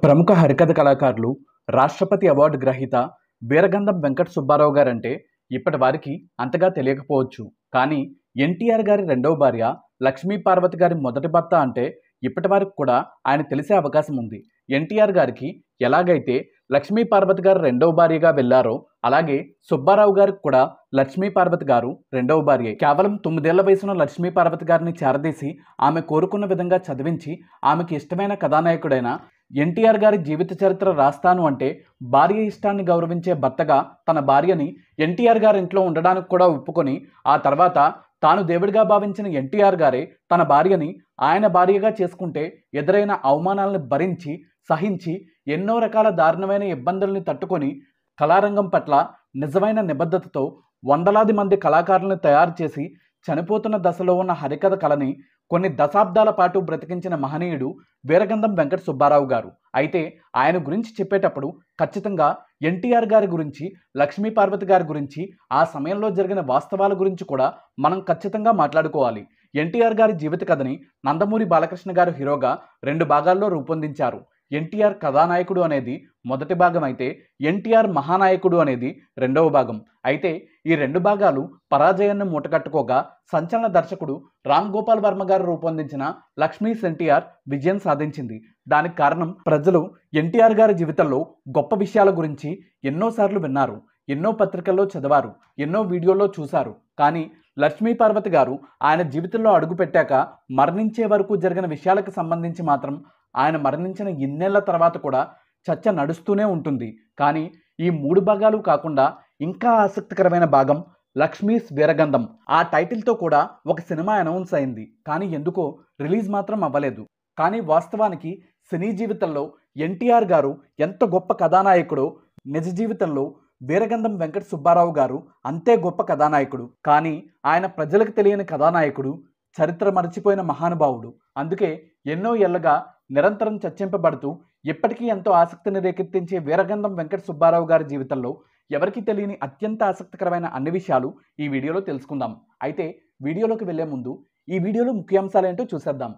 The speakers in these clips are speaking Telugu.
ప్రముఖ హరికథ కళాకారులు, రాష్ట్రపతి అవార్డు గ్రహీత వీరగంధం వెంకట సుబ్బారావు గారంటే ఇప్పటి వారికి అంతగా తెలియకపోవచ్చు. కానీ ఎన్టీఆర్ గారి రెండవ భార్య లక్ష్మీ పార్వతి గారి మొదటి భర్త అంటే ఇప్పటి వారికి కూడా ఆయన తెలిసే అవకాశం ఉంది. ఎన్టీఆర్ గారికి ఎలాగైతే లక్ష్మీ పార్వతి గారు రెండవ భార్యగా వెళ్ళారో అలాగే సుబ్బారావు గారికి కూడా లక్ష్మీ పార్వతి గారు రెండవ భార్య. కేవలం 9 ఏళ్ల వయసున్న లక్ష్మీ పార్వతి గారిని చేరదీసి ఆమె కోరుకున్న విధంగా చదివించి ఆమెకి ఇష్టమైన కథానాయకుడైన ఎన్టీఆర్ గారి జీవిత చరిత్ర రాస్తాను అంటే భార్య ఇష్టాన్ని గౌరవించే భర్తగా తన భార్యని ఎన్టీఆర్ గారి ఇంట్లో ఉండడానికి కూడా ఒప్పుకొని ఆ తర్వాత తాను దేవుడిగా భావించిన ఎన్టీఆర్ గారే తన భార్యని ఆయన భార్యగా చేసుకుంటే ఎదురైన అవమానాలను భరించి సహించి ఎన్నో రకాల దారుణమైన ఇబ్బందుల్ని తట్టుకొని కళారంగం పట్ల నిజమైన నిబద్ధతతో వందలాది మంది కళాకారులను తయారు చేసి చనిపోతున్న దశలో ఉన్న హరికథ కళని కొన్ని దశాబ్దాల పాటు బ్రతికించిన మహనీయుడు వీరగంధం వెంకట సుబ్బారావు గారు. అయితే ఆయన గురించి చెప్పేటప్పుడు ఖచ్చితంగా ఎన్టీఆర్ గారి గురించి, లక్ష్మీ పార్వతి గారి గురించి, ఆ సమయంలో జరిగిన వాస్తవాల గురించి కూడా మనం ఖచ్చితంగా మాట్లాడుకోవాలి. ఎన్టీఆర్ గారి జీవిత కథని నందమూరి బాలకృష్ణ గారు హీరోగా 2 భాగాల్లో రూపొందించారు. ఎన్టీఆర్ కథానాయకుడు అనేది మొదటి భాగం అయితే ఎన్టీఆర్ మహానాయకుడు అనేది రెండవ భాగం. అయితే ఈ 2 భాగాలు పరాజయాన్ని మూటగట్టుకోగా సంచలన దర్శకుడు రామ్ గోపాల్ వర్మ గారు రూపొందించిన లక్ష్మీస్ ఎన్టీఆర్ విజయం సాధించింది. దానికి కారణం ప్రజలు ఎన్టీఆర్ గారి జీవితంలో గొప్ప విషయాల గురించి ఎన్నోసార్లు విన్నారు, ఎన్నో పత్రికల్లో చదివారు, ఎన్నో వీడియోల్లో చూశారు. కానీ లక్ష్మీ పార్వతి గారు ఆయన జీవితంలో అడుగుపెట్టాక మరణించే వరకు జరిగిన విషయాలకు సంబంధించి మాత్రం ఆయన మరణించిన ఇన్నేళ్ల తర్వాత కూడా చర్చ నడుస్తూనే ఉంటుంది. కానీ ఈ 3 భాగాలు కాకుండా ఇంకా ఆసక్తికరమైన భాగం లక్ష్మీస్ వీరగంధం. ఆ టైటిల్తో కూడా ఒక సినిమా అనౌన్స్ అయింది. కానీ ఎందుకో రిలీజ్ మాత్రం అవ్వలేదు. కానీ వాస్తవానికి సినీ జీవితంలో ఎన్టీఆర్ గారు ఎంత గొప్ప కథానాయకుడో నిజ జీవితంలో వీరగంధం వెంకట సుబ్బారావు గారు అంతే గొప్ప కథానాయకుడు. కానీ ఆయన ప్రజలకు తెలియని కథానాయకుడు, చరిత్ర మరచిపోయిన మహానుభావుడు. అందుకే ఎన్నో ఏళ్లుగా నిరంతరం చర్చింపబడుతూ ఇప్పటికీ ఎంతో ఆసక్తిని రేకెత్తించే వీరగంధం వెంకట సుబ్బారావు గారి జీవితంలో ఎవరికి తెలియని అత్యంత ఆసక్తికరమైన అన్ని విషయాలు ఈ వీడియోలో తెలుసుకుందాం. అయితే వీడియోలోకి వెళ్లే ముందు ఈ వీడియోలో ముఖ్యాంశాలు ఏంటో చూసేద్దాం.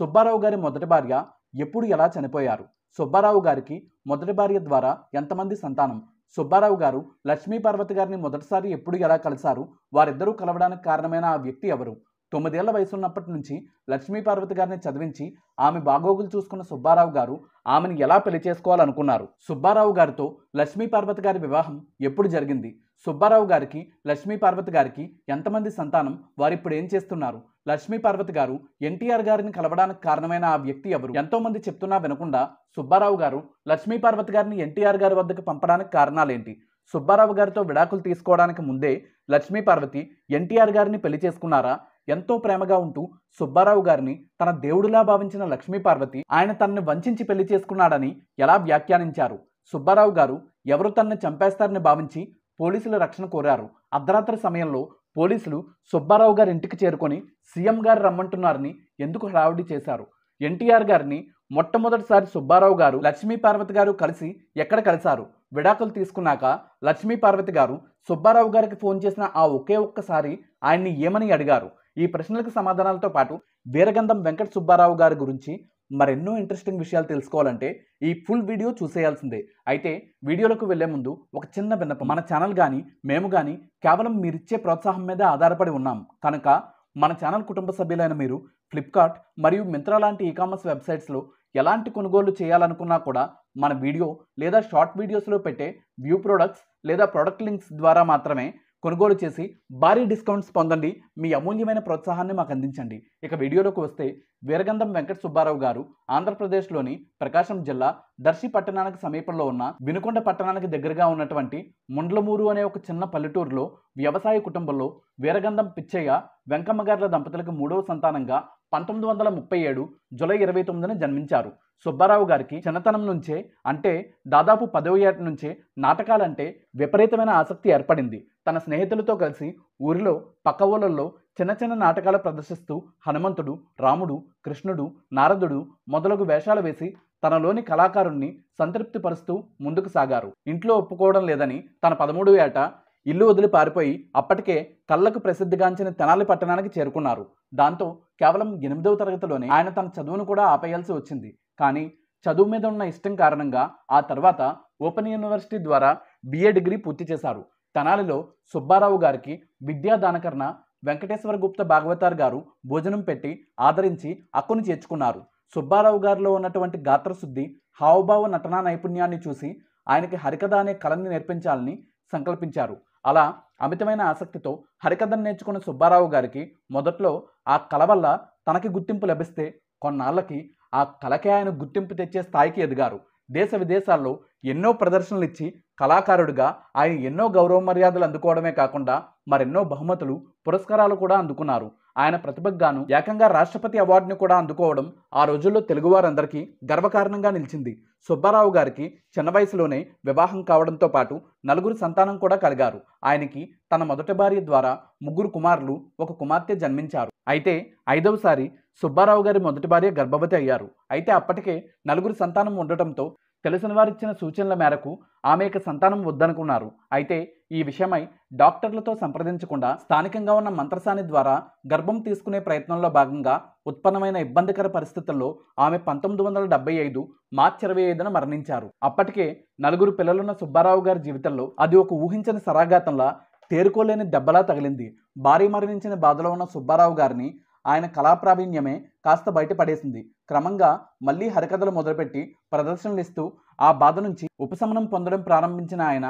సుబ్బారావు గారి మొదటి భార్య ఎప్పుడు ఎలా చనిపోయారు, సుబ్బారావు గారికి మొదటి భార్య ద్వారా ఎంతమంది సంతానం, సుబ్బారావు గారు లక్ష్మీ పార్వతి గారిని మొదటిసారి ఎప్పుడు ఎలా కలిశారు, వారిద్దరూ కలవడానికి కారణమైన ఆ వ్యక్తి ఎవరు, 9 ఏళ్ల వయసున్నప్పటి నుంచి లక్ష్మీ పార్వతి గారిని చదివించి ఆమె బాగోగులు చూసుకున్న సుబ్బారావు గారు ఆమెను ఎలా పెళ్లి చేసుకోవాలనుకున్నారు, సుబ్బారావు గారితో లక్ష్మీ పార్వతి గారి వివాహం ఎప్పుడు జరిగింది, సుబ్బారావు గారికి లక్ష్మీ పార్వతి గారికి ఎంతమంది సంతానం, వారిప్పుడు ఏం చేస్తున్నారు, లక్ష్మీ పార్వతి గారు ఎన్టీఆర్ గారిని కలవడానికి కారణమైన ఆ వ్యక్తి ఎవరు, ఎంతో మంది చెప్తున్నా వినకుండా సుబ్బారావు గారు లక్ష్మీ పార్వతి గారిని ఎన్టీఆర్ గారి వద్దకు పంపడానికి కారణాలేంటి, సుబ్బారావు గారితో విడాకులు తీసుకోవడానికి ముందే లక్ష్మీ పార్వతి ఎన్టీఆర్ గారిని పెళ్లి చేసుకున్నారా, ఎంతో ప్రేమగా ఉంటూ సుబ్బారావు గారిని తన దేవుడిలా భావించిన లక్ష్మీ పార్వతి ఆయన తనని వంచించి పెళ్లి చేసుకున్నాడని ఎలా వ్యాఖ్యానించారు, సుబ్బారావు గారు ఎవరు తనని చంపేస్తారని భావించి పోలీసుల రక్షణ కోరారు, అర్ధరాత్రి సమయంలో పోలీసులు సుబ్బారావు గారి ఇంటికి చేరుకొని సీఎం గారు రమ్మంటున్నారని ఎందుకు హడావుడి చేశారు, ఎన్టీఆర్ గారిని మొట్టమొదటిసారి సుబ్బారావు గారు లక్ష్మీ పార్వతి గారు కలిసి ఎక్కడ కలిశారు, విడాకులు తీసుకున్నాక లక్ష్మీ పార్వతి గారు సుబ్బారావు గారికి ఫోన్ చేసిన ఆ ఒకే ఒక్కసారి ఆయన్ని ఏమని అడిగారు. ఈ ప్రశ్నలకు సమాధానాలతో పాటు వీరగంధం వెంకట సుబ్బారావు గారి గురించి మరెన్నో ఇంట్రెస్టింగ్ విషయాలు తెలుసుకోవాలంటే ఈ ఫుల్ వీడియో చూసేయాల్సిందే. అయితే వీడియోలకు వెళ్లే ముందు ఒక చిన్న విన్నపం, మన ఛానల్ కానీ మేము కానీ కేవలం మీరిచ్చే ప్రోత్సాహం మీద ఆధారపడి ఉన్నాం కనుక మన ఛానల్ కుటుంబ సభ్యులైన మీరు ఫ్లిప్కార్ట్ మరియు మింత్రా లాంటి ఈకామర్స్ వెబ్సైట్స్లో ఎలాంటి కొనుగోలు చేయాలనుకున్నా కూడా మన వీడియో లేదా షార్ట్ వీడియోస్లో పెట్టే వ్యూ ప్రొడక్ట్స్ లేదా ప్రొడక్ట్ లింక్స్ ద్వారా మాత్రమే కొనుగోలు చేసి భారీ డిస్కౌంట్స్ పొందండి. మీ అమూల్యమైన ప్రోత్సాహాన్ని మాకు అందించండి. ఇక వీడియోలోకి వస్తే వీరగంధం వెంకట సుబ్బారావు గారు ఆంధ్రప్రదేశ్లోని ప్రకాశం జిల్లా దర్శి పట్టణానికి సమీపంలో ఉన్న వినుకొండ పట్టణానికి దగ్గరగా ఉన్నటువంటి ముండ్లమూరు అనే ఒక చిన్న పల్లెటూరులో వ్యవసాయ కుటుంబంలో వీరగంధం పిచ్చయ్య వెంకమ్మ గారుల దంపతులకు 3వ సంతానంగా 1937 జూలై 29న జన్మించారు. సుబ్బారావు గారికి చిన్నతనం నుంచే అంటే దాదాపు 10వ ఏట నుంచే నాటకాలంటే విపరీతమైన ఆసక్తి ఏర్పడింది. తన స్నేహితులతో కలిసి ఊరిలో పక్క ఊళ్ళల్లో చిన్న చిన్న నాటకాలు ప్రదర్శిస్తూ హనుమంతుడు, రాముడు, కృష్ణుడు, నారదుడు మొదలగు వేషాలు వేసి తనలోని కళాకారుణ్ణి సంతృప్తిపరుస్తూ ముందుకు సాగారు. ఇంట్లో ఒప్పుకోవడం లేదని తన 13వ ఏట ఇల్లు వదిలి పారిపోయి అప్పటికే కళ్ళకు ప్రసిద్ధిగాంచిన తెనాలి పట్టణానికి చేరుకున్నారు. దాంతో కేవలం 8వ తరగతిలోనే ఆయన తన చదువును కూడా ఆపేయాల్సి వచ్చింది. కానీ చదువు మీద ఉన్న ఇష్టం కారణంగా ఆ తర్వాత ఓపెన్ యూనివర్సిటీ ద్వారా BA డిగ్రీ పూర్తి చేశారు. తెనాలిలో సుబ్బారావు గారికి విద్యాదానకరణ వెంకటేశ్వర గుప్త భాగవతార్ గారు భోజనం పెట్టి ఆదరించి అక్కును చేర్చుకున్నారు. సుబ్బారావు గారిలో ఉన్నటువంటి గాత్రశుద్ధి, హావభావ నటనా నైపుణ్యాన్ని చూసి ఆయనకి హరికథ అనే కళని నేర్పించాలని సంకల్పించారు. అలా అమితమైన ఆసక్తితో హరికథను నేర్చుకున్న సుబ్బారావు గారికి మొదట్లో ఆ కళ వల్ల తనకి గుర్తింపు లభిస్తే కొన్నాళ్ళకి ఆ కళకే ఆయన గుర్తింపు తెచ్చే స్థాయికి ఎదిగారు. దేశ విదేశాల్లో ఎన్నో ప్రదర్శనలు ఇచ్చి కళాకారుడిగా ఆయన ఎన్నో గౌరవ మర్యాదలు అందుకోవడమే కాకుండా మరెన్నో బహుమతులు, పురస్కారాలు కూడా అందుకున్నారు. ఆయన ప్రతిభకు గాను ఏకంగా రాష్ట్రపతి అవార్డుని కూడా అందుకోవడం ఆ రోజుల్లో తెలుగువారందరికీ గర్వకారణంగా నిలిచింది. సుబ్బారావు గారికి చిన్న వయసులోనే వివాహం కావడంతో పాటు 4 సంతానం కూడా కలిగారు. ఆయనకి తన మొదటి భార్య ద్వారా 3 కుమారులు, 1 కుమార్తె జన్మించారు. అయితే 5వసారి సుబ్బారావు గారి మొదటి భార్య గర్భవతి అయ్యారు. అయితే అప్పటికే 4 సంతానం ఉండటంతో తెలిసిన వారిచ్చిన సూచనల మేరకు ఆమెకు సంతానం వద్దనుకున్నారు. అయితే ఈ విషయమై డాక్టర్లతో సంప్రదించకుండా స్థానికంగా ఉన్న మంత్రసాని ద్వారా గర్భం తీసుకునే ప్రయత్నంలో భాగంగా ఉత్పన్నమైన ఇబ్బందికర పరిస్థితుల్లో ఆమె 1975 మార్చి 25న మరణించారు. అప్పటికే 4 పిల్లలున్న సుబ్బారావు గారి జీవితంలో అది ఒక ఊహించని సరాఘాతంలా, తేరుకోలేని దెబ్బలా తగిలింది. భార్య మరణించిన బాధలో ఉన్న సుబ్బారావు గారిని ఆయన కళాప్రావీణ్యమే కాస్త బయటపడేసింది. క్రమంగా మళ్ళీ హరికథలు మొదలుపెట్టి ప్రదర్శనలు ఇస్తూ ఆ బాధ నుంచి ఉపశమనం పొందడం ప్రారంభించిన ఆయన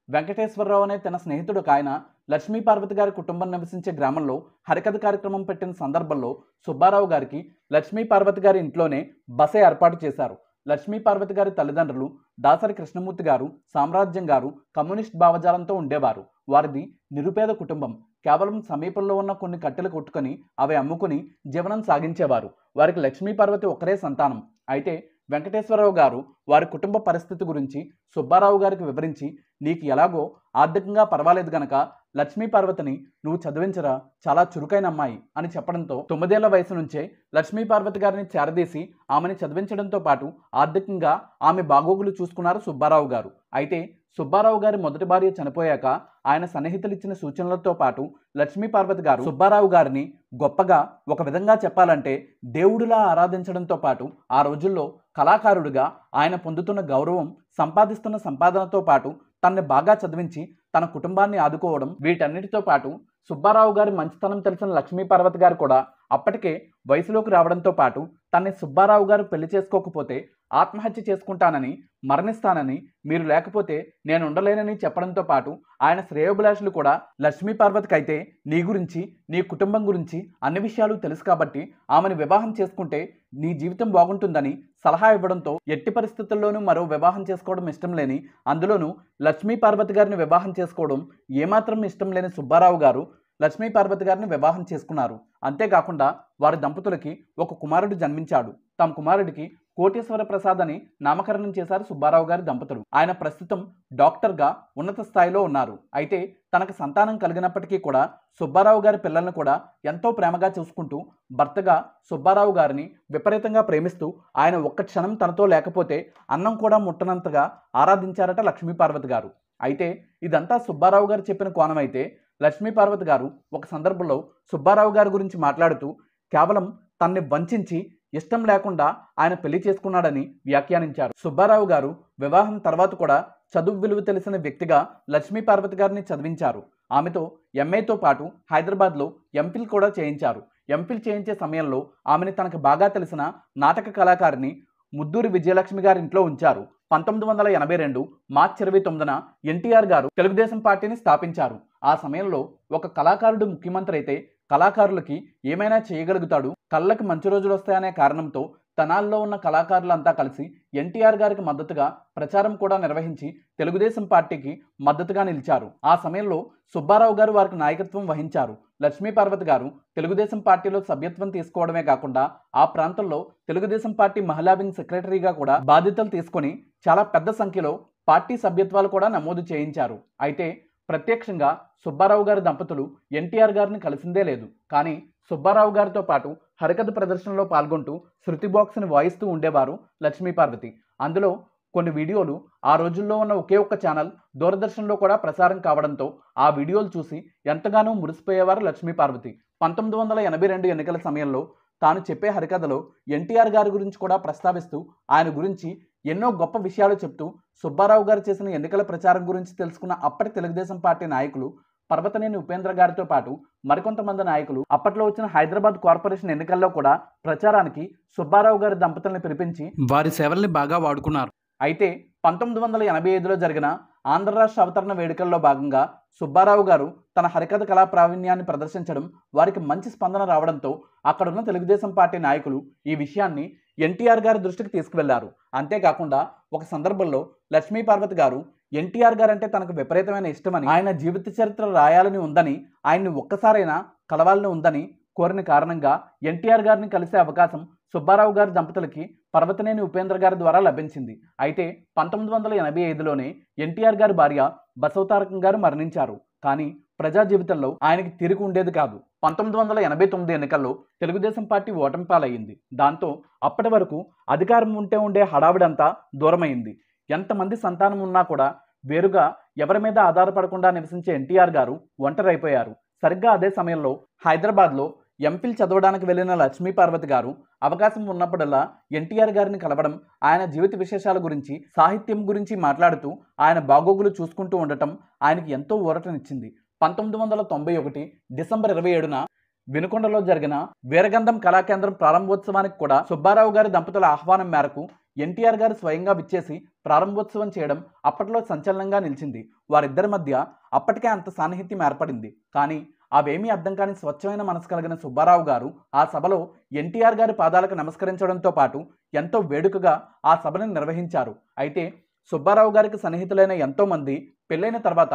వెంకటేశ్వరరావు అనే తన స్నేహితుడు ఆయన లక్ష్మీపార్వతి గారి కుటుంబం నివసించే గ్రామంలో హరికథ కార్యక్రమం పెట్టిన సందర్భంలో సుబ్బారావు గారికి లక్ష్మీపార్వతి గారి ఇంట్లోనే బస ఏర్పాటు చేశారు. లక్ష్మీపార్వతి గారి తల్లిదండ్రులు దాసరి కృష్ణమూర్తి గారు, సామ్రాజ్యం గారు కమ్యూనిస్ట్ భావజాలంతో ఉండేవారు. వారిది నిరుపేద కుటుంబం. కేవలం సమీపంలో ఉన్న కొన్ని కట్టెలు కొట్టుకొని అవి అమ్ముకుని జీవనం సాగించేవారు. వారికి లక్ష్మీపార్వతి ఒకరే సంతానం. అయితే వెంకటేశ్వరరావు గారు వారి కుటుంబ పరిస్థితి గురించి సుబ్బారావు గారికి వివరించి, నీకు ఎలాగో ఆర్థికంగా పర్వాలేదు గనక లక్ష్మీపార్వతిని నువ్వు చదివించరా, చాలా చురుకైన అమ్మాయి అని చెప్పడంతో 9 ఏళ్ల వయసు నుంచే లక్ష్మీపార్వతి గారిని చేరదీసి ఆమెని చదివించడంతో పాటు ఆర్థికంగా ఆమె బాగోగులు చూసుకున్నారు సుబ్బారావు గారు. అయితే సుబ్బారావు గారి మొదటి భార్య చనిపోయాక ఆయన సన్నిహితులు ఇచ్చిన సూచనలతో పాటు లక్ష్మీపార్వతి గారు సుబ్బారావు గారిని గొప్పగా, ఒక విధంగా చెప్పాలంటే దేవుడిలా ఆరాధించడంతో పాటు ఆ రోజుల్లో కళాకారుడిగా ఆయన పొందుతున్న గౌరవం, సంపాదిస్తున్న సంపాదనతో పాటు తనని బాగా చదివించి తన కుటుంబాన్ని ఆదుకోవడం, వీటన్నిటితో పాటు సుబ్బారావు గారి మంచితనం తెలిసిన లక్ష్మీపార్వతి గారు కూడా అప్పటికే వయసులోకి రావడంతో పాటు తనని సుబ్బారావు గారు పెళ్లి చేసుకోకపోతే ఆత్మహత్య చేసుకుంటానని, మరణిస్తానని, మీరు లేకపోతే నేను ఉండలేనని చెప్పడంతో పాటు ఆయన శ్రేయోభిలాషులు కూడా లక్ష్మీపార్వతికి అయితే నీ గురించి, నీ కుటుంబం గురించి అన్ని విషయాలు తెలుసు కాబట్టి ఆమెను వివాహం చేసుకుంటే నీ జీవితం బాగుంటుందని సలహా ఇవ్వడంతో ఎట్టి పరిస్థితుల్లోనూ మరో వివాహం చేసుకోవడం ఇష్టం లేని, అందులోనూ లక్ష్మీపార్వతి గారిని వివాహం చేసుకోవడం ఏమాత్రం ఇష్టం లేని సుబ్బారావు గారు లక్ష్మీపార్వతి గారిని వివాహం చేసుకున్నారు. అంతేకాకుండా వారి దంపతులకి ఒక కుమారుడు జన్మించాడు. తమ కుమారుడికి కోటేశ్వర ప్రసాద్ అని నామకరణం చేశారు సుబ్బారావు గారి దంపతులు. ఆయన ప్రస్తుతం డాక్టర్గా ఉన్నత స్థాయిలో ఉన్నారు. అయితే తనకు సంతానం కలిగినప్పటికీ కూడా సుబ్బారావు గారి పిల్లలను కూడా ఎంతో ప్రేమగా చూసుకుంటూ భర్తగా సుబ్బారావు గారిని విపరీతంగా ప్రేమిస్తూ ఆయన ఒక్క క్షణం తనతో లేకపోతే అన్నం కూడా ముట్టనంతగా ఆరాధించారట లక్ష్మీపార్వతి గారు. అయితే ఇదంతా సుబ్బారావు గారు చెప్పిన కోణం అయితే లక్ష్మీపార్వతి గారు ఒక సందర్భంలో సుబ్బారావు గారి గురించి మాట్లాడుతూ కేవలం తనని వంచించి ఇష్టం లేకుండా ఆయన పెళ్లి చేసుకున్నాడని వ్యాఖ్యానించారు. సుబ్బారావు గారు వివాహం తర్వాత కూడా చదువు విలువ తెలిసిన వ్యక్తిగా లక్ష్మీపార్వతి గారిని చదివించారు. ఆమెతో MAతో పాటు హైదరాబాద్లో MPhil కూడా చేయించారు. MPhil చేయించే సమయంలో ఆమెని తనకు బాగా తెలిసిన నాటక కళాకారిణి ముద్దూరి విజయలక్ష్మి గారి ఇంట్లో ఉంచారు. 1982 మార్చి 29న NTR గారు తెలుగుదేశం పార్టీని స్థాపించారు. ఆ సమయంలో ఒక కళాకారుడు ముఖ్యమంత్రి అయితే కళాకారులకి ఏమైనా చేయగలుగుతాడు, కళ్ళకి మంచి రోజులు వస్తాయనే కారణంతో తెనాల్లో ఉన్న కళాకారులంతా కలిసి NTR గారికి మద్దతుగా ప్రచారం కూడా నిర్వహించి తెలుగుదేశం పార్టీకి మద్దతుగా నిలిచారు. ఆ సమయంలో సుబ్బారావు గారు వారికి నాయకత్వం వహించారు. లక్ష్మీపార్వతి గారు తెలుగుదేశం పార్టీలో సభ్యత్వం తీసుకోవడమే కాకుండా ఆ ప్రాంతంలో తెలుగుదేశం పార్టీ మహిళా వింగ్ సెక్రటరీగా కూడా బాధ్యతలు తీసుకొని చాలా పెద్ద సంఖ్యలో పార్టీ సభ్యత్వాలు కూడా నమోదు చేయించారు. అయితే ప్రత్యక్షంగా సుబ్బారావు గారి దంపతులు NTR గారిని కలిసిందే లేదు. కానీ సుబ్బారావు గారితో పాటు హరికథ ప్రదర్శనలో పాల్గొంటూ శృతి బాక్స్ని వాయిస్తూ ఉండేవారు లక్ష్మీపార్వతి. అందులో కొన్ని వీడియోలు ఆ రోజుల్లో ఉన్న ఒకే ఒక్క ఛానల్ దూరదర్శన్లో కూడా ప్రసారం కావడంతో ఆ వీడియోలు చూసి ఎంతగానో మురిసిపోయేవారు లక్ష్మీపార్వతి. 1982 ఎన్నికల సమయంలో తాను చెప్పే హరికథలో ఎన్టీఆర్ గారి గురించి కూడా ప్రస్తావిస్తూ ఆయన గురించి ఎన్నో గొప్ప విషయాలు చెప్తూ సుబ్బారావు గారు చేసిన ఎన్నికల ప్రచారం గురించి తెలుసుకున్న అప్పటి తెలుగుదేశం పార్టీ నాయకులు పర్వతనేని ఉపేంద్ర గారితో పాటు మరికొంతమంది నాయకులు అప్పట్లో వచ్చిన హైదరాబాద్ కార్పొరేషన్ ఎన్నికల్లో కూడా ప్రచారానికి సుబ్బారావు గారి దంపతులను పిలిపించి వారి సేవల్ని బాగా వాడుకున్నారు. అయితే 1985లో జరిగిన ఆంధ్ర రాష్ట్ర అవతరణ వేడుకల్లో భాగంగా సుబ్బారావు గారు తన హరికథ కళా ప్రావీణ్యాన్ని ప్రదర్శించడం వారికి మంచి స్పందన రావడంతో అక్కడున్న తెలుగుదేశం పార్టీ నాయకులు ఈ విషయాన్ని ఎన్టీఆర్ గారి దృష్టికి తీసుకువెళ్లారు. అంతేకాకుండా ఒక సందర్భంలో లక్ష్మీపార్వతి గారు ఎన్టీఆర్ గారు అంటే తనకు విపరీతమైన ఇష్టమని, ఆయన జీవిత చరిత్ర రాయాలని ఉందని, ఆయన్ని ఒక్కసారైనా కలవాలని ఉందని కోరిన కారణంగా ఎన్టీఆర్ గారిని కలిసే అవకాశం సుబ్బారావు గారి దంపతులకి పర్వతనేని ఉపేంద్ర గారి ద్వారా లభించింది. అయితే 1985లోనే ఎన్టీఆర్ గారి భార్య బసవతారకం గారు మరణించారు. కానీ ప్రజా జీవితంలో ఆయనకి తిరిగి ఉండేది కాదు. 1989 ఎన్నికల్లో తెలుగుదేశం పార్టీ ఓటమి పాలయ్యింది. దాంతో అప్పటి వరకు అధికారం ఉండే హడావిడంతా దూరమైంది. ఎంతమంది సంతానం ఉన్నా కూడా వేరుగా ఎవరి మీద ఆధారపడకుండా నివసించే ఎన్టీఆర్ గారు ఒంటరైపోయారు. సరిగ్గా అదే సమయంలో హైదరాబాద్లో ఎంఫిల్ చదవడానికి వెళ్ళిన లక్ష్మీపార్వతి గారు అవకాశం ఉన్నప్పుడల్లా ఎన్టీఆర్ గారిని కలవడం, ఆయన జీవిత విశేషాల గురించి, సాహిత్యం గురించి మాట్లాడుతూ ఆయన బాగోగులు చూసుకుంటూ ఉండటం ఆయనకి ఎంతో ఊరటనిచ్చింది. 1991 డిసెంబర్ 27న వినుకొండలో జరిగిన వీరగంధం కళాకేంద్రం ప్రారంభోత్సవానికి కూడా సుబ్బారావు గారి దంపతుల ఆహ్వానం మేరకు ఎన్టీఆర్ గారు స్వయంగా విచ్చేసి ప్రారంభోత్సవం చేయడం అప్పట్లో సంచలనంగా నిలిచింది. వారిద్దరి మధ్య అప్పటికే అంత సాన్నిహిత్యం ఏర్పడింది. కానీ అవేమీ అర్థం కాని స్వచ్ఛమైన మనసు కలిగిన సుబ్బారావు గారు ఆ సభలో ఎన్టీఆర్ గారి పాదాలకు నమస్కరించడంతో పాటు ఎంతో వేడుకగా ఆ సభను నిర్వహించారు. అయితే సుబ్బారావు గారికి సన్నిహితులైన ఎంతోమంది పెళ్ళైన తర్వాత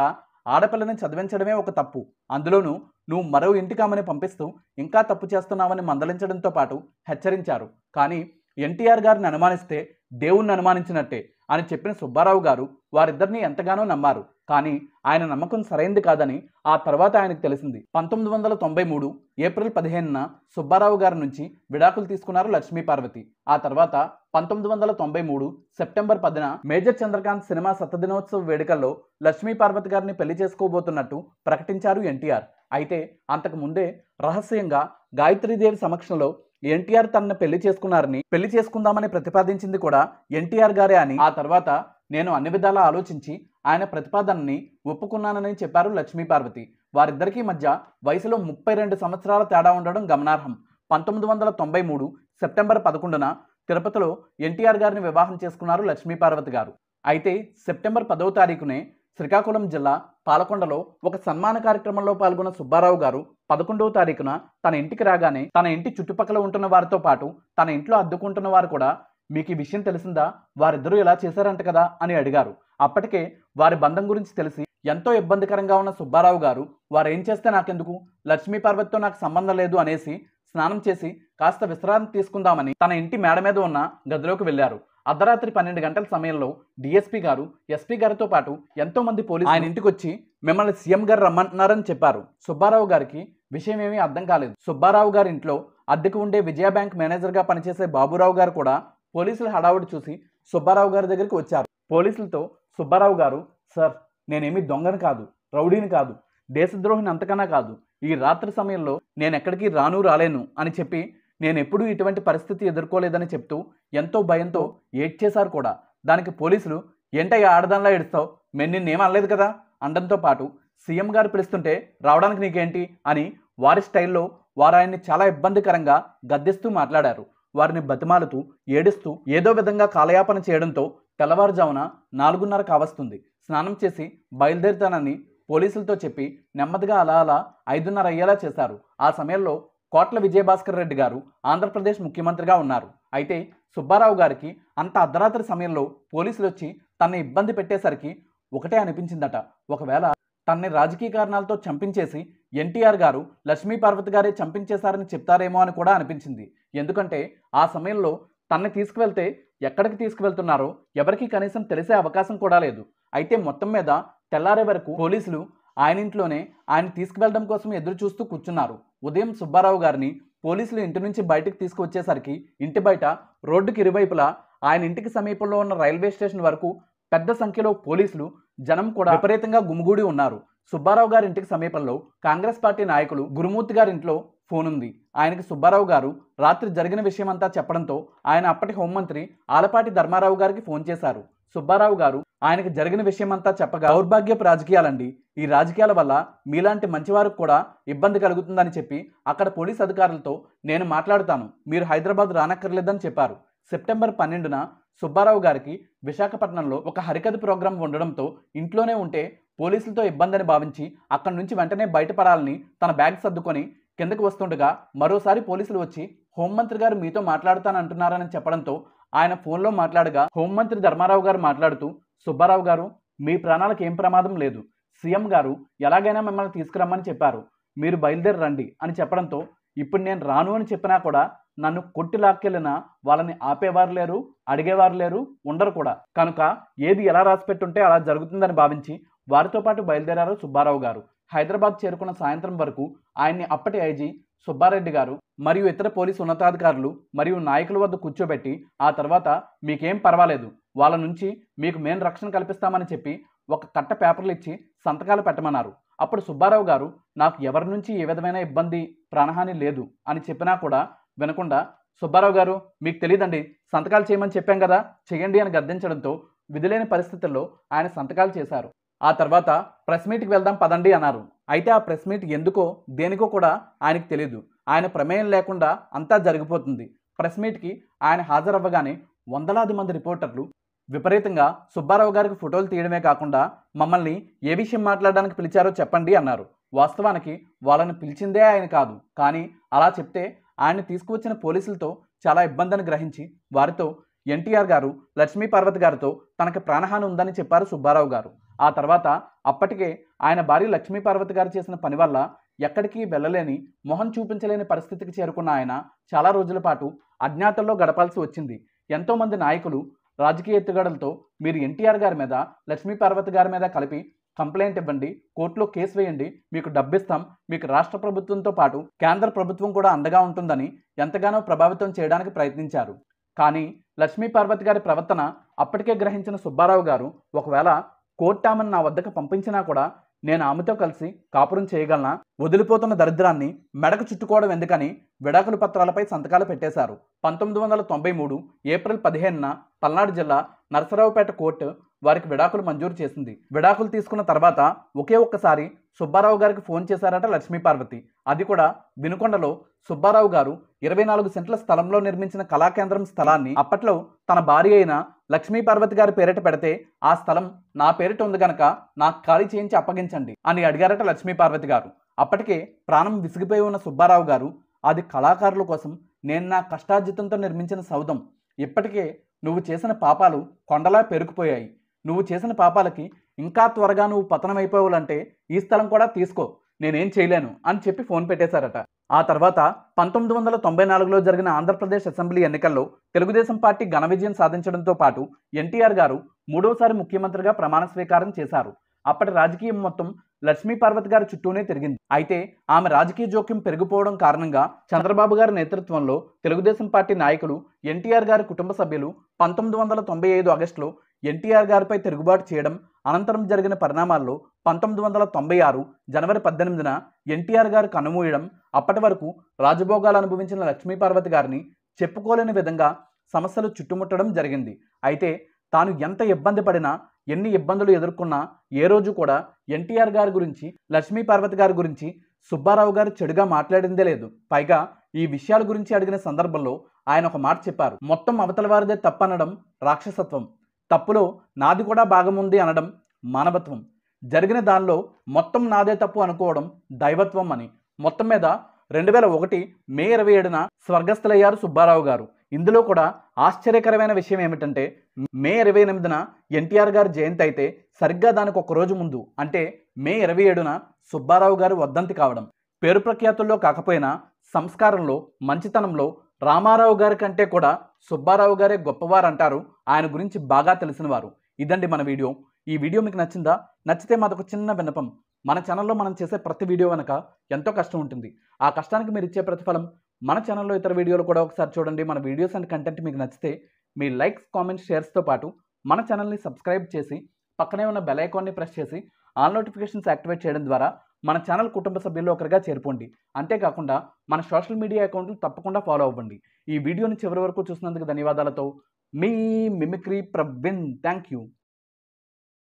ఆడపిల్లని చదివించడమే ఒక తప్పు, అందులోనూ నువ్వు మరో ఇంటికామని పంపిస్తూ ఇంకా తప్పు చేస్తున్నావని మందలించడంతో పాటు హెచ్చరించారు. కానీ ఎన్టీఆర్ గారిని అనుమానిస్తే దేవుణ్ణి అనుమానించినట్టే అని చెప్పిన సుబ్బారావు గారు వారిద్దరిని ఎంతగానో నమ్మారు. కానీ ఆయన నమ్మకం సరైంది కాదని ఆ తర్వాత ఆయనకు తెలిసింది. 1993 ఏప్రిల్ 15న సుబ్బారావు గారి నుంచి విడాకులు తీసుకున్నారు లక్ష్మీపార్వతి. ఆ తర్వాత 1993 సెప్టెంబర్ 10న మేజర్ చంద్రకాంత్ సినిమా శతదినోత్సవ వేడుకల్లో లక్ష్మీపార్వతి గారిని పెళ్లి చేసుకోబోతున్నట్టు ప్రకటించారు ఎన్టీఆర్. అయితే అంతకు ముందే రహస్యంగా గాయత్రీదేవి సమక్షంలో ఎన్టీఆర్ తనను పెళ్లి చేసుకుందామని ప్రతిపాదించింది కూడా ఎన్టీఆర్ గారే అని ఆ తర్వాత నేను అన్ని విధాలా ఆలోచించి ఆయన ప్రతిపాదనని ఒప్పుకున్నానని చెప్పారు లక్ష్మీపార్వతి. వారిద్దరికీ మధ్య వయసులో 32 సంవత్సరాల తేడా ఉండడం గమనార్హం. 1993 సెప్టెంబర్ 11న తిరుపతిలో ఎన్టీఆర్ గారిని వివాహం చేసుకున్నారు లక్ష్మీపార్వతి గారు. అయితే సెప్టెంబర్ 10వ తారీఖునే శ్రీకాకుళం జిల్లా పాలకొండలో ఒక సన్మాన కార్యక్రమంలో పాల్గొన్న సుబ్బారావు గారు 11వ తారీఖున తన ఇంటికి రాగానే తన ఇంటి చుట్టుపక్కల ఉంటున్న వారితో పాటు తన ఇంట్లో అద్దుకుంటున్న వారు కూడా మీకు ఈ విషయం తెలిసిందా, వారిద్దరూ ఇలా చేశారంట కదా అని అడిగారు. అప్పటికే వారి బంధం గురించి తెలిసి ఎంతో ఇబ్బందికరంగా ఉన్న సుబ్బారావు గారు వారేం చేస్తే నాకెందుకు, లక్ష్మీపార్వతితో నాకు సంబంధం లేదు అనేసి స్నానం చేసి కాస్త విశ్రాంతి తీసుకుందామని తన ఇంటి మేడ మీద ఉన్న గదిలోకి వెళ్లారు. అర్ధరాత్రి 12 గంటల సమయంలో డిఎస్పీ గారు, ఎస్పీ గారితో పాటు ఎంతో మంది పోలీసులు ఆయన ఇంటికి వచ్చి మిమ్మల్ని సీఎం గారు రమ్మంటున్నారని చెప్పారు. సుబ్బారావు గారికి విషయం ఏమీ అర్థం కాలేదు. సుబ్బారావు గారి ఇంట్లో అద్దెకు ఉండే విజయ బ్యాంక్ మేనేజర్గా పనిచేసే బాబురావు గారు కూడా పోలీసుల హడావుడి చూసి సుబ్బారావు గారి దగ్గరికి వచ్చారు. పోలీసులతో సుబ్బారావు గారు, సార్ నేనేమి దొంగని కాదు, రౌడీని కాదు, దేశద్రోహిని అంతకన్నా కాదు, ఈ రాత్రి సమయంలో నేను ఎక్కడికి రాలేను అని చెప్పి నేనెప్పుడూ ఇటువంటి పరిస్థితి ఎదుర్కోలేదని చెప్తూ ఎంతో భయంతో ఏడ్చేశారు కూడా. దానికి పోలీసులు, ఏంటయ్యా ఆడదానిలా ఏడుస్తావు, మేము నిన్నేం అనలేదు కదా అనడంతో పాటు సీఎం గారు పిలుస్తుంటే రావడానికి నీకేంటి అని వారి స్టైల్లో వారు ఆయన్ని చాలా ఇబ్బందికరంగా గద్దిస్తూ మాట్లాడారు. వారిని బతిమాలుతూ ఏడుస్తూ ఏదో విధంగా కాలయాపన చేయడంతో తెల్లవారుజామున 4:30 కావస్తుంది. స్నానం చేసి బయలుదేరుతానని పోలీసులతో చెప్పి నెమ్మదిగా అలా 5:30 అయ్యేలా చేశారు. ఆ సమయంలో కోట్ల విజయభాస్కర్ రెడ్డి గారు ఆంధ్రప్రదేశ్ ముఖ్యమంత్రిగా ఉన్నారు. అయితే సుబ్బారావు గారికి అంత అర్ధరాత్రి సమయంలో పోలీసులు వచ్చి తనని ఇబ్బంది పెట్టేసరికి ఒకటే అనిపించిందట, ఒకవేళ తనని రాజకీయ కారణాలతో చంపించేసి ఎన్టీఆర్ గారు లక్ష్మీపార్వతి గారే చంపించేశారని చెప్తారేమో అని కూడా అనిపించింది. ఎందుకంటే ఆ సమయంలో తనని తీసుకువెళ్తే ఎక్కడికి తీసుకువెళ్తున్నారో ఎవరికి కనీసం తెలిసే అవకాశం కూడా లేదు. అయితే మొత్తం మీద తెల్లారే వరకు పోలీసులు ఆయన ఇంట్లోనే ఆయన తీసుకువెళ్ళడం కోసం ఎదురు చూస్తూ కూర్చున్నారు. ఉదయం సుబ్బారావు గారిని పోలీసులు ఇంటి నుంచి బయటకు తీసుకువచ్చేసరికి ఇంటి బయట రోడ్డుకి ఇరువైపులా ఆయన ఇంటికి సమీపంలో ఉన్న రైల్వే స్టేషన్ వరకు పెద్ద సంఖ్యలో పోలీసులు, జనం కూడా విపరీతంగా గుమిగూడి ఉన్నారు. సుబ్బారావు గారి ఇంటికి సమీపంలో కాంగ్రెస్ పార్టీ నాయకులు గురుమూర్తి గారి ఇంట్లో ఫోన్ ఉంది. ఆయనకి సుబ్బారావు గారు రాత్రి జరిగిన విషయమంతా చెప్పడంతో ఆయన అప్పటి హోంమంత్రి ఆలపాటి ధర్మారావు గారికి ఫోన్ చేశారు. సుబ్బారావు గారు ఆయనకి జరిగిన విషయమంతా చెప్పగా, దౌర్భాగ్యపు రాజకీయాలండి, ఈ రాజకీయాల వల్ల మీలాంటి మంచివారికి కూడా ఇబ్బంది కలుగుతుందని చెప్పి అక్కడ పోలీస్ అధికారులతో నేను మాట్లాడుతాను, మీరు హైదరాబాద్ రానక్కర్లేదని చెప్పారు. సెప్టెంబర్ 12న సుబ్బారావు గారికి విశాఖపట్నంలో ఒక హరికథ ప్రోగ్రాం ఉండడంతో ఇంట్లోనే ఉంటే పోలీసులతో ఇబ్బందని భావించి అక్కడి నుంచి వెంటనే బయటపడాలని తన బ్యాగ్ సర్దుకొని కిందకు వస్తుండగా మరోసారి పోలీసులు వచ్చి హోంమంత్రి గారు మీతో మాట్లాడుతానంటున్నారని చెప్పడంతో ఆయన ఫోన్లో మాట్లాడగా హోంమంత్రి ధర్మారావు గారు మాట్లాడుతూ, సుబ్బారావు గారు, మీ ప్రాణాలకు ఏం ప్రమాదం లేదు, సీఎం గారు ఎలాగైనా మిమ్మల్ని తీసుకురమ్మని చెప్పారు, మీరు బయలుదేరి రండి అని చెప్పడంతో ఇప్పుడు నేను రాను అని చెప్పినా కూడా నన్ను కొట్టి లాక్కెళ్ళినా వాళ్ళని ఆపేవారు లేరు, అడిగేవారు లేరు, ఉండరు కూడా. కనుక ఏది ఎలా రాసి పెట్టుంటే అలా జరుగుతుందని భావించి వారితో పాటు బయలుదేరారు సుబ్బారావు గారు. హైదరాబాద్ చేరుకున్న సాయంత్రం వరకు ఆయన్ని అప్పటి ఐజీ సుబ్బారెడ్డి గారు మరియు ఇతర పోలీసు ఉన్నతాధికారులు మరియు నాయకుల వద్ద కూర్చోబెట్టి ఆ తర్వాత మీకేం పర్వాలేదు, వాళ్ళ నుంచి మీకు మేము రక్షణ కల్పిస్తామని చెప్పి ఒక కట్ట పేపర్లు ఇచ్చి సంతకాలు పెట్టమన్నారు. అప్పుడు సుబ్బారావు గారు నాకు ఎవరి నుంచి ఏ విధమైన ఇబ్బంది, ప్రాణహాని లేదు అని చెప్పినా కూడా వినకుండా, సుబ్బారావు గారు మీకు తెలియదండి, సంతకాలు చేయమని చెప్పాం కదా, చేయండి అని గద్దించడంతో విధిలేని పరిస్థితుల్లో ఆయన సంతకాలు చేశారు. ఆ తర్వాత ప్రెస్ మీట్కి వెళ్దాం పదండి అన్నారు. అయితే ఆ ప్రెస్ మీట్ ఎందుకో దేనికో కూడా ఆయనకు తెలియదు. ఆయన ప్రమేయం లేకుండా అంతా జరిగిపోతుంది. ప్రెస్ మీట్కి ఆయన హాజరవ్వగానే వందలాది మంది రిపోర్టర్లు విపరీతంగా సుబ్బారావు గారికి ఫోటోలు తీయడమే కాకుండా మమ్మల్ని ఏ విషయం మాట్లాడడానికి పిలిచారో చెప్పండి అన్నారు. వాస్తవానికి వాళ్ళని పిలిచిందే ఆయన కాదు, కానీ అలా చెప్తే ఆయన్ని తీసుకువచ్చిన పోలీసులతో చాలా ఇబ్బందిని గ్రహించి వారితో ఎన్టీఆర్ గారు లక్ష్మీ పార్వతి గారితో తనకు ప్రాణహాని ఉందని చెప్పారు సుబ్బారావు గారు. ఆ తర్వాత అప్పటికే ఆయన భార్య లక్ష్మీ పార్వతి గారు చేసిన పని వల్ల ఎక్కడికి వెళ్ళలేని, మొహం చూపించలేని పరిస్థితికి చేరుకున్న ఆయన చాలా రోజుల పాటు అజ్ఞాతంలో గడపాల్సి వచ్చింది. ఎంతోమంది నాయకులు రాజకీయ ఎత్తుగడలతో మీరు ఎన్టీఆర్ గారి మీద, లక్ష్మీ పార్వతి గారి మీద కలిపి కంప్లైంట్ ఇవ్వండి, కోర్టులో కేసు వేయండి, మీకు డబ్బిస్తాం, మీకు రాష్ట్ర ప్రభుత్వంతో పాటు కేంద్ర ప్రభుత్వం కూడా అండగా ఉంటుందని ఎంతగానో ప్రభావితం చేయడానికి ప్రయత్నించారు. కానీ లక్ష్మీ పార్వతి గారి ప్రవర్తన అప్పటికే గ్రహించిన సుబ్బారావు గారు ఒకవేళ కోర్టు ఆమెను నా వద్దకు పంపించినా కూడా నేను ఆమెతో కలిసి కాపురం చేయగలనా, వదిలిపోతున్న దరిద్రాన్ని మెడకు చుట్టుకోవడం ఎందుకని విడాకుల పత్రాలపై సంతకాలు పెట్టేశారు. 1993 ఏప్రిల్ 15న పల్నాడు జిల్లా నరసరావుపేట కోర్టు వారికి విడాకులు మంజూరు చేసింది. విడాకులు తీసుకున్న తర్వాత ఒకే ఒక్కసారి సుబ్బారావు గారికి ఫోన్ చేశారట లక్ష్మీ పార్వతి. అది కూడా వినుకొండలో సుబ్బారావు గారు 24 సెంట్ల స్థలంలో నిర్మించిన కళాకేంద్రం స్థలాన్ని అప్పట్లో తన భార్య అయిన లక్ష్మీ పార్వతి గారి పేరిట పెడితే ఆ స్థలం నా పేరిట ఉంది గనక నాకు ఖాళీ చేయించి అప్పగించండి అని అడిగారట లక్ష్మీ పార్వతి గారు. అప్పటికే ప్రాణం విసిగిపోయి ఉన్న సుబ్బారావు గారు, అది కళాకారుల కోసం నేను నా కష్టార్జితంతో నిర్మించిన సౌధం, ఇప్పటికే నువ్వు చేసిన పాపాలు కొండలా పెరిగిపోయాయి, నువ్వు చేసిన పాపాలకి ఇంకా త్వరగా నువ్వు పతనమైపోవాలంటే ఈ స్థలం కూడా తీసుకో, నేనేం చేయలేను అని చెప్పి ఫోన్ పెట్టేశారట. ఆ తర్వాత 1994లో జరిగిన ఆంధ్రప్రదేశ్ అసెంబ్లీ ఎన్నికల్లో తెలుగుదేశం పార్టీ ఘన విజయం సాధించడంతో పాటు ఎన్టీఆర్ గారు మూడోసారి ముఖ్యమంత్రిగా ప్రమాణ స్వీకారం చేశారు. అప్పటి రాజకీయం మొత్తం లక్ష్మీ పార్వతి గారి చుట్టూనే తిరిగింది. అయితే ఆమె రాజకీయ జోక్యం పెరిగిపోవడం కారణంగా చంద్రబాబు గారి నేతృత్వంలో తెలుగుదేశం పార్టీ నాయకులు, ఎన్టీఆర్ గారి కుటుంబ సభ్యులు 1995 ఆగస్టులో ఎన్టీఆర్ గారిపై తిరుగుబాటు చేయడం, అనంతరం జరిగిన పరిణామాల్లో 1996 జనవరి 18న ఎన్టీఆర్ గారు కన్నుమూయడం, అప్పటి వరకు రాజభోగాలు అనుభవించిన లక్ష్మీ పార్వతి గారిని చెప్పుకోలేని విధంగా సమస్యలు చుట్టుముట్టడం జరిగింది. అయితే తాను ఎంత ఇబ్బంది పడినా, ఎన్ని ఇబ్బందులు ఎదుర్కొన్నా ఏ రోజు కూడా ఎన్టీఆర్ గారి గురించి, లక్ష్మీ పార్వతి గారి గురించి సుబ్బారావు గారు చెడుగా మాట్లాడిందే లేదు. పైగా ఈ విషయాల గురించి అడిగిన సందర్భంలో ఆయన ఒక మాట చెప్పారు, మొత్తం అవతల వారిదే తప్పనడం రాక్షసత్వం, తప్పులో నాది కూడా భాగముంది అనడం మానవత్వం, జరిగిన దానిలో మొత్తం నాదే తప్పు అనుకోవడం దైవత్వం అని. మొత్తం మీద 2001 మే 27న స్వర్గస్థులయ్యారు సుబ్బారావు గారు. ఇందులో కూడా ఆశ్చర్యకరమైన విషయం ఏమిటంటే మే 28న ఎన్టీఆర్ గారి జయంతి అయితే సరిగ్గా దానికి ఒక రోజు ముందు అంటే మే 27న సుబ్బారావు గారు వర్ధంతి కావడం. పేరు ప్రఖ్యాతుల్లో కాకపోయినా సంస్కారంలో, మంచితనంలో రామారావు గారి కంటే కూడా సుబ్బారావు గారే గొప్పవారు అంటారు ఆయన గురించి బాగా తెలిసిన వారు. ఇదండి మన వీడియో. ఈ వీడియో మీకు నచ్చిందా? నచ్చితే మాదొక చిన్న విన్నపం, మన ఛానల్లో మనం చేసే ప్రతి వీడియో వెనక ఎంతో కష్టం ఉంటుంది. ఆ కష్టానికి మీరు ఇచ్చే ప్రతిఫలం మన ఛానల్లో ఇతర వీడియోలు కూడా ఒకసారి చూడండి. మన వీడియోస్ అండ్ కంటెంట్ మీకు నచ్చితే మీ లైక్స్, కామెంట్స్, షేర్స్తో పాటు మన ఛానల్ని సబ్స్క్రైబ్ చేసి పక్కనే ఉన్న బెల్ ఐకాన్ని ప్రెస్ చేసి ఆల్ నోటిఫికేషన్స్ యాక్టివేట్ చేయడం ద్వారా మన ఛానల్ కుటుంబ సభ్యుల్లో ఒకరిగా చేరుకోండి. అంతేకాకుండా మన సోషల్ మీడియా అకౌంట్లు తప్పకుండా ఫాలో అవ్వండి. ఈ వీడియోని చివరి వరకు చూసినందుకు ధన్యవాదాలతో మీ మిమిక్రీ ప్రవీణ్. Thank you.